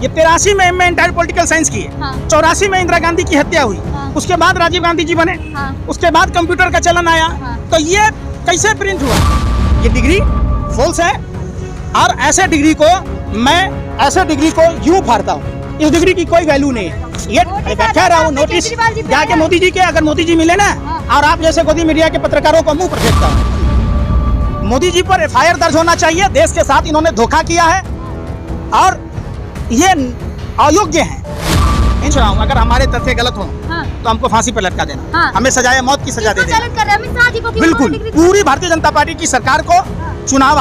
ये 83 में MA entire political science की है। 84 में इंदिरा गांधी की हत्या हुई। उसके बाद राजीव गांधी जी बने। उसके बाद कंप्यूटर का चलन आया। तो ये कैसे प्रिंट हुआ? ये डिग्री फॉल्स है। और ऐसे डिग्री को यूं फाड़ता हूँ। इस डिग्री की कोई वैल्यू नहीं है। ये कह रहा हूँ, नोटिस जाके मोदी जी के, अगर मोदी जी मिले ना और आप जैसे गोदी मीडिया के पत्रकारों को मुंह पर फेंकता हूँ। मोदी जी पर एफआईआर दर्ज होना चाहिए। देश के साथ इन्होंने धोखा किया है और ये अयोग्य है। अगर हमारे तथ्य गलत हो तो हमको फांसी पर लटका देना। हमें सजाए मौत की सजा दे देना। बिल्कुल पूरी भारतीय जनता पार्टी की सरकार को, चुनाव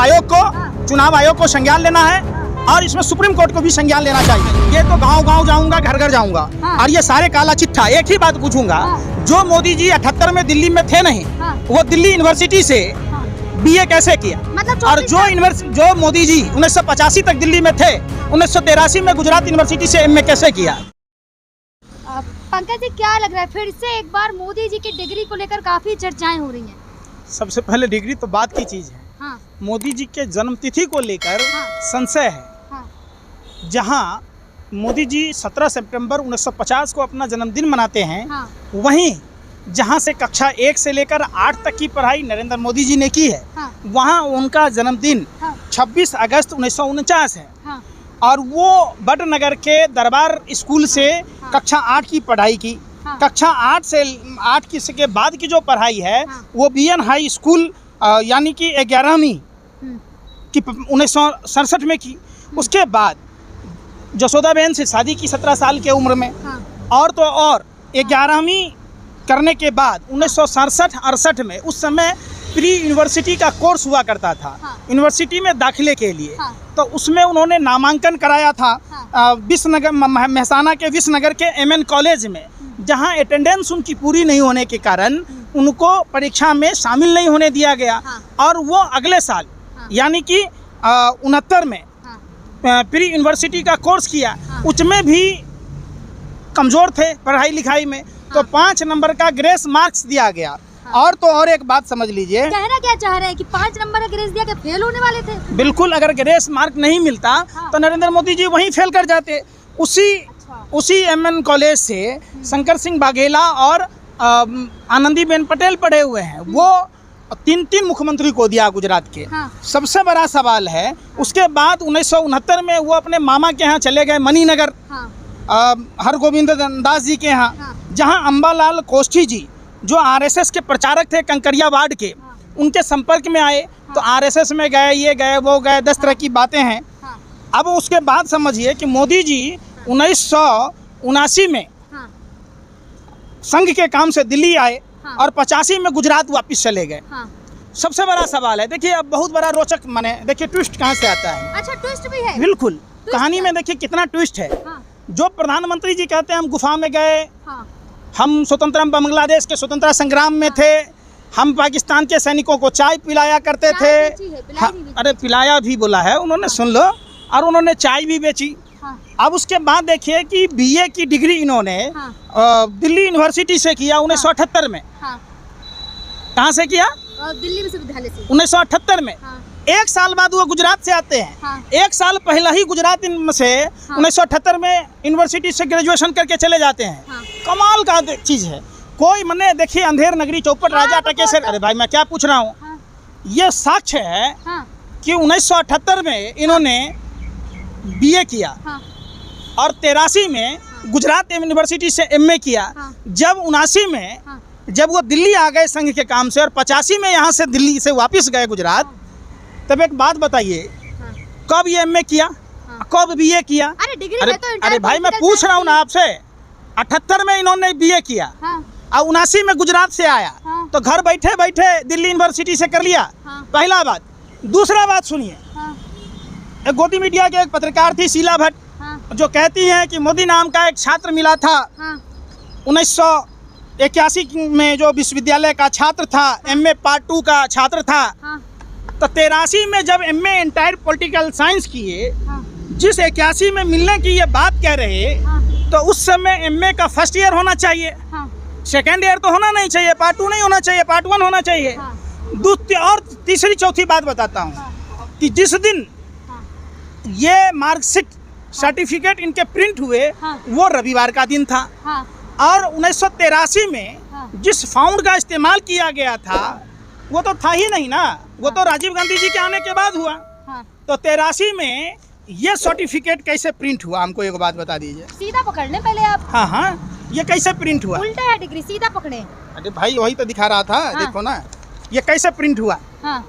आयोग को संज्ञान लेना है और इसमें सुप्रीम कोर्ट को भी संज्ञान लेना चाहिए। ये तो गांव-गांव जाऊंगा, घर-घर जाऊंगा और ये सारे काला चिट्ठा। एक ही बात पूछूंगा, जो मोदी जी 78 में दिल्ली में थे नहीं, वो दिल्ली यूनिवर्सिटी से बीए कैसे किया? और जो मोदी जी 1985 तक दिल्ली में थे, 1983 में गुजरात यूनिवर्सिटी से एमए कैसे किया? पंकज जी, क्या लग रहा है फिर से एक बार मोदी जी की डिग्री को लेकर काफी चर्चाएं हो रही हैं? सबसे पहले डिग्री तो बात की चीज है। मोदी जी के जन्मतिथि को लेकर संशय है। जहां मोदी जी 17 सितंबर 1950 को अपना जन्मदिन मनाते हैं, वहीं जहां से कक्षा 1 से लेकर 8 तक की पढ़ाई नरेंद्र मोदी जी ने की है, वहां उनका जन्मदिन 26 अगस्त 1949 है। और वो बटनगर के दरबार स्कूल से कक्षा 8 की पढ़ा67 की। कक्षा 8 से 8 के बाद की जो पढ़ाई है वो बीएन हाई स्कूल यानी कि 11वीं की 1967 में की। उसके बाद जसोदाबेन से शादी की 17 साल की उम्र में। और तो और 11वीं करने के बाद 1967-68 में, उस समय प्री यूनिवर्सिटी का कोर्स हुआ करता था यूनिवर्सिटी में दाखिले के लिए। तो उसमें उन्होंने नामांकन कराया था विश्वनगर, मेहसाना के विश्वनगर के एमएन कॉलेज में, जहां अटेंडेंस उनकी पूरी नहीं होने के कारण उनको परीक्षा में शामिल नहीं होने दिया गया। और वो अगले साल यानी कि 69 में प्री यूनिवर्सिटी का कोर्स किया। उसमें भी कमज़ोर थे पढ़ाई लिखाई में, तो 5 नंबर का ग्रेस मार्क्स दिया गया। और तो और एक बात समझ लीजिए, कहना क्या चाह रहे हैं कि 5 नंबर का ग्रेस दिया के फेल होने वाले थे? बिल्कुल, अगर ग्रेस मार्क नहीं मिलता तो नरेंद्र मोदी जी वहीं फेल कर जाते। उसी एमएन कॉलेज से शंकर सिंह बाघेला और आनंदीबेन पटेल पढ़े हुए हैं। वो 3 मुख्यमंत्री को दिया गुजरात के। सबसे बड़ा सवाल है, उसके बाद 1969 में वो अपने मामा के यहाँ चले गए मणिनगर, हरगोविंद दास जी के यहाँ, जहाँ अम्बालाल कोष्ठी जी जो आरएसएस के प्रचारक थे कंकरिया वार्ड के, उनके संपर्क में आए। तो आरएसएस में गए, ये गए, वो गए, 10 तरह की बातें हैं। अब उसके बाद समझिए कि मोदी जी 1979 में संघ के काम से दिल्ली आए और 85 में गुजरात वापस चले गए। सबसे बड़ा सवाल है, देखिए अब बहुत बड़ा रोचक माने, देखिए ट्विस्ट कहाँ से आता है। अच्छा, ट्विस्ट भी है? बिल्कुल, कहानी में देखिए कितना ट्विस्ट है। जो प्रधानमंत्री जी कहते हैं हम गुफा में गए, हम स्वतंत्र बांग्लादेश के स्वतंत्रता संग्राम में थे, हम पाकिस्तान के सैनिकों को चाय पिलाया करते थे। अरे पिलाया भी बोला है उन्होंने, सुन लो, और उन्होंने चाय भी बेची। अब उसके बाद देखिए कि बीए की डिग्री इन्होंने दिल्ली यूनिवर्सिटी से किया 1978 में। कहाँ से किया? दिल्ली विश्वविद्यालय से 1978 में। 1 साल बाद वो गुजरात से आते हैं। 1 साल पहले ही गुजरात से 1978 में यूनिवर्सिटी से ग्रेजुएशन करके चले जाते हैं। कमाल का चीज़ है। कोई मने देखिए, अंधेर नगरी चौपट राजा टके से, अरे भाई मैं क्या पूछ रहा हूँ, ये साक्ष्य है कि 1978 में इन्होंने बीए किया और 83 में गुजरात यूनिवर्सिटी से एमए किया। जब 79 में जब वो दिल्ली आ गए संघ के काम से और 85 में यहाँ से दिल्ली से वापस गए गुजरात, तब एक बात बताइए, कब ये एमए किया, कब बीए किया? अरे भाई मैं पूछ रहा हूँ ना आपसे, 78 में इन्होंने बीए किया और 79 में गुजरात से आया, तो घर बैठे बैठे दिल्ली यूनिवर्सिटी से कर लिया। पहला बात। दूसरा बात सुनिए, एक गोदी मीडिया के एक पत्रकार थी शीला भट्ट, जो कहती हैं कि मोदी नाम का एक छात्र मिला था 1981 में, जो विश्वविद्यालय का छात्र था, एमए पार्ट 2 का छात्र था। तो 83 में जब एमए इंटायर पॉलिटिकल साइंस किए, जिस 81 में मिलने की ये बात कह रहे, तो उस समय एमए का फर्स्ट ईयर होना चाहिए, सेकेंड ईयर तो होना नहीं चाहिए, पार्ट 2 नहीं होना चाहिए, पार्ट 1 होना चाहिए। और तीसरी चौथी बात बताता हूँ कि जिस दिन ये मार्कशीट सर्टिफिकेट इनके प्रिंट हुए हाँ। वो रविवार का दिन था। हाँ। और 1983 में हाँ। जिस फाउंड का इस्तेमाल किया गया था वो तो था ही नहीं ना, वो तो राजीव गांधी जी के आने के बाद हुआ। हाँ। तो 83 में ये सर्टिफिकेट कैसे प्रिंट हुआ, हमको एक बात बता दीजिए। सीधा पकड़ लें पहले आप। हाँ हाँ, ये कैसे प्रिंट हुआ? उल्टा है डिग्री, सीधा पकड़े। अरे भाई वही तो दिखा रहा था। हाँ। देखो ना ये कैसे प्रिंट हुआ। हाँ।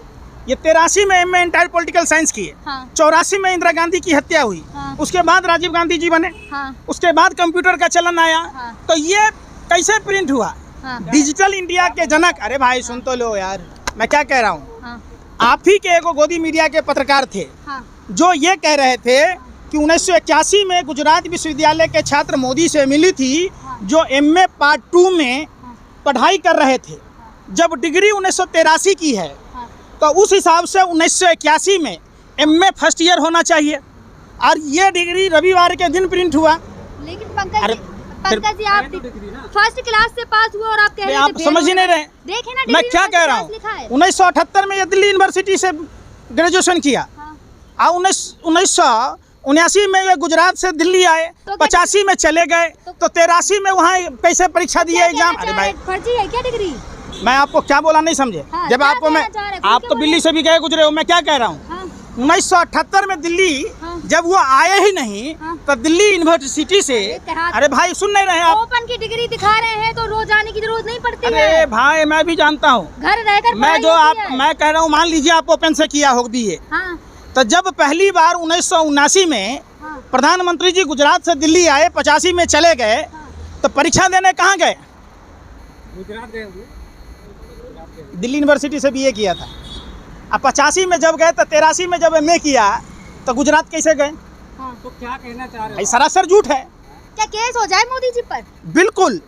ये 83 में एमए इंटायर पॉलिटिकल साइंस की है। हाँ। 84 में इंदिरा गांधी की हत्या हुई। हाँ। उसके बाद राजीव गांधी जी बने। हाँ। उसके बाद कंप्यूटर का चलन आया। हाँ। तो ये कैसे प्रिंट हुआ? हाँ। डिजिटल इंडिया के जनक, अरे भाई सुन तो लो यार, मैं क्या कह रहा हूँ। हाँ। आप ही के एगो गोदी मीडिया के पत्रकार थे हाँ। जो ये कह रहे थे कि 1981 में गुजरात विश्वविद्यालय के छात्र मोदी से मिली थी जो एमए पार्ट 2 में पढ़ाई कर रहे थे, जब डिग्री 1983 की है तो उस हिसाब से 1981 में एमए फर्स्ट ईयर होना चाहिए। और ये डिग्री रविवार के दिन प्रिंट हुआ। लेकिन पंकज जी आप फर्स्ट क्लास से पास हुए और आप कह रहे हैं आप समझ ही नहीं रहे। देखें ना मैं क्या कह रहा हूँ, 1978 में ये दिल्ली यूनिवर्सिटी से ग्रेजुएशन किया। और 1979 में ये गुजरात से दिल्ली आए, तो 85 में चले गए, तो 83 में वहाँ कैसे परीक्षा दिए एग्जाम। अरे भाई फर्जी है क्या डिग्री? मैं आपको क्या बोला नहीं समझे। हाँ, जब आपको मैं, आप तो दिल्ली से भी गए गुजरे हो, मैं क्या कह रहा हूँ। हाँ। 1978 में दिल्ली जब वो आए ही नहीं तो दिल्ली यूनिवर्सिटी से, अरे भाई सुन नहीं रहे आप, ओपन की डिग्री दिखा रहे हैं तो रोज आने की जरूरत नहीं पड़ती अरे है। भाई मैं भी जानता हूँ, घर रहकर मैं जो आप, मैं कह रहा हूँ मान लीजिए आप ओपन से किया हो बीए। हाँ। तो जब पहली बार 1979 में प्रधानमंत्री जी गुजरात से दिल्ली आए, 85 में चले गए, तो परीक्षा देने कहाँ गए? गुजरात गए, दिल्ली यूनिवर्सिटी से बीए किया था। अब 85 में जब गए तो 83 में जब एमए किया तो गुजरात कैसे गए? तो क्या कहना चाह रहे भाई सरासर झूठ है। क्या केस हो जाए मोदी जी पर? बिल्कुल,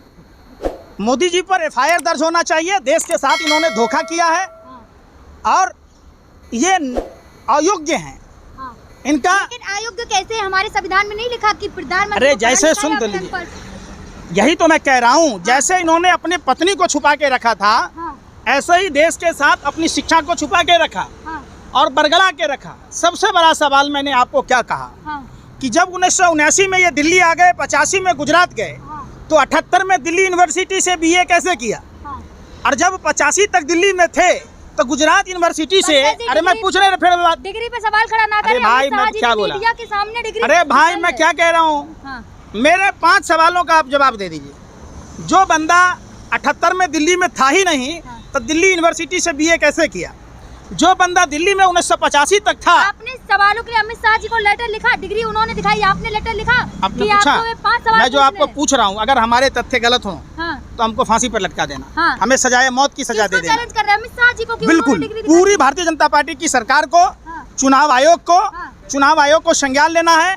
मोदी जी पर एफआईआर दर्ज होना चाहिए। देश के साथ इन्होंने धोखा किया है और ये अयोग्य हैं। इनका लेकिन अयोग्य कैसे? हमारे संविधान में नहीं लिखा कि प्रधानमंत्री? अरे जैसे सुन तो लीजिए, यही तो मैं कह रहा हूँ। जैसे इन्होंने अपनी पत्नी को छुपा के रखा था, ऐसे ही देश के साथ अपनी शिक्षा को छुपा के रखा और बरगला के रखा। सबसे बड़ा सवाल मैंने आपको क्या कहा कि जब 1979 में ये दिल्ली आ गए, 85 में गुजरात गए, तो 78 में दिल्ली यूनिवर्सिटी से बीए कैसे किया? और जब 85 तक दिल्ली में थे तो गुजरात यूनिवर्सिटी से, अरे मैं पूछ रहे फिर बात, डिग्री पे सवाल खड़ा ना करें। अरे भाई मैं क्या बोला, मीडिया के सामने डिग्री, अरे भाई मैं क्या कह रहा हूँ। मेरे 5 सवालों का आप जवाब दे दीजिए। जो बंदा 78 में दिल्ली में था ही नहीं तो दिल्ली यूनिवर्सिटी से बीए कैसे किया? जो बंदा दिल्ली में 1985 तक था, आपने सवालों के लिए अमित शाह जी को लेटर लिखा, डिग्री उन्होंने दिखाई, आपने लेटर लिखा? आपने पूछा? मैं जो आपको पूछ रहा हूँ, अगर हमारे तथ्य गलत हो तो हमको फांसी पर लटका देना, हमें सजाए मौत की सजा दे देना। चैलेंज कर रहे हैं अमित शाह जी को कि बिल्कुल, पूरी भारतीय जनता पार्टी की सरकार को, चुनाव आयोग को संज्ञान लेना है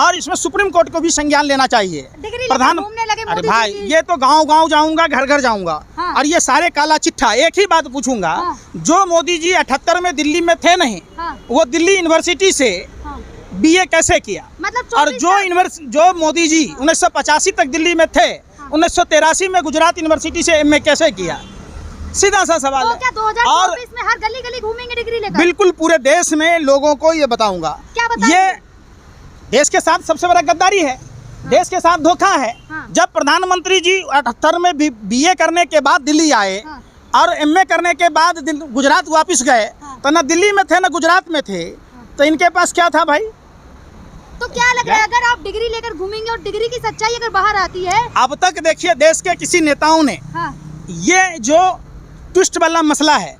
और इसमें सुप्रीम कोर्ट को भी संज्ञान लेना चाहिए। प्रधान, अरे भाई ये तो गांव-गांव जाऊंगा, घर-घर जाऊंगा और ये सारे काला चिट्ठा। एक ही बात पूछूंगा, जो मोदी जी 78 में दिल्ली में थे नहीं, वो दिल्ली यूनिवर्सिटी से बीए कैसे किया? मतलब और जो मोदी जी 1985 तक दिल्ली में थे, 1983 में गुजरात यूनिवर्सिटी से एमए कैसे किया? सीधा सा सवाल है। क्या 2024 में हर गली-गली घूमेंगे डिग्री लेकर? बिल्कुल, पूरे देश में लोगों को ये बताऊंगा। क्या बताएंगे? ये देश के साथ सबसे बड़ा गद्दारी है, देश के साथ धोखा है। जब प्रधानमंत्री जी 78 में बीए करने के बाद दिल्ली आए और एमए करने के बाद गुजरात वापस गए, तो ना दिल्ली में थे ना गुजरात में थे, तो इनके पास क्या था भाई? तो क्या लग रहा है अगर आप डिग्री लेकर घूमेंगे और डिग्री की सच्चाई अगर बाहर आती है? अब तक देखिए देश के किसी नेताओं ने ये जो ट्विस्ट वाला मसला है,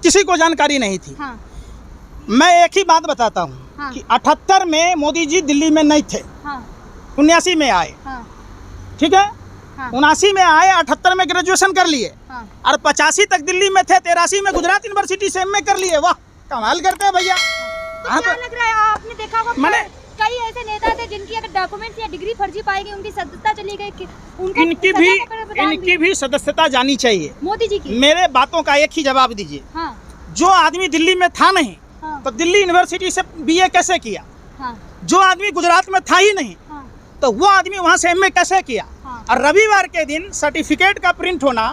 किसी को जानकारी नहीं थी। मैं एक ही बात बताता हूँ कि 78 में मोदी जी दिल्ली में नहीं थे, 79 में आए, ठीक है, 79 में आए, 78 में ग्रेजुएशन कर लिए और 85 तक दिल्ली में थे, 83 में गुजरात यूनिवर्सिटी से एमए कर लिए। वाह, कमाल करते हैं भैया। तो क्या लग रहा है, आपने देखा होगा मैंने कई ऐसे नेता थे जिनकी अगर डॉक्यूमेंट्स या डिग्री फर्जी पाई गई, उनकी सदस्यता चली गई, इनकी भी सदस्यता जानी चाहिए मोदी जी की। मेरे बातों का एक ही जवाब दीजिए। जो आदमी दिल्ली में था नहीं तो दिल्ली यूनिवर्सिटी से बीए कैसे किया? जो आदमी गुजरात में था ही नहीं तो वो आदमी वहाँ से एमए कैसे किया? और रविवार के दिन सर्टिफिकेट का प्रिंट होना,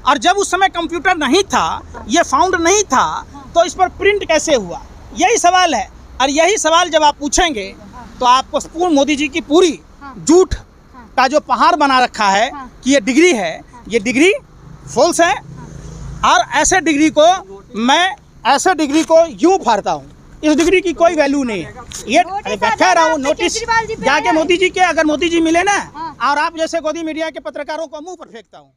और जब उस समय कंप्यूटर नहीं था, ये फाउंड नहीं था, तो इस पर प्रिंट कैसे हुआ? यही सवाल है। और यही सवाल जब आप पूछेंगे तो आपको पूर्ण मोदी जी की पूरी हाँ। झूठ हाँ। का जो पहाड़ बना रखा है हाँ। कि ये डिग्री है, ये डिग्री फॉल्स है। और ऐसे डिग्री को यूं फाड़ता हूँ, इस डिग्री की कोई वैल्यू नहीं है। ये नोटिस मैं आ कह रहा हूँ, जाएगा नोटिस केजरीवाल जी पे जाके आया है। मोदी जी के, अगर मोदी जी मिले ना, हाँ। और आप जैसे गोदी मीडिया के पत्रकारों को मुंह पर फेंकता हूँ।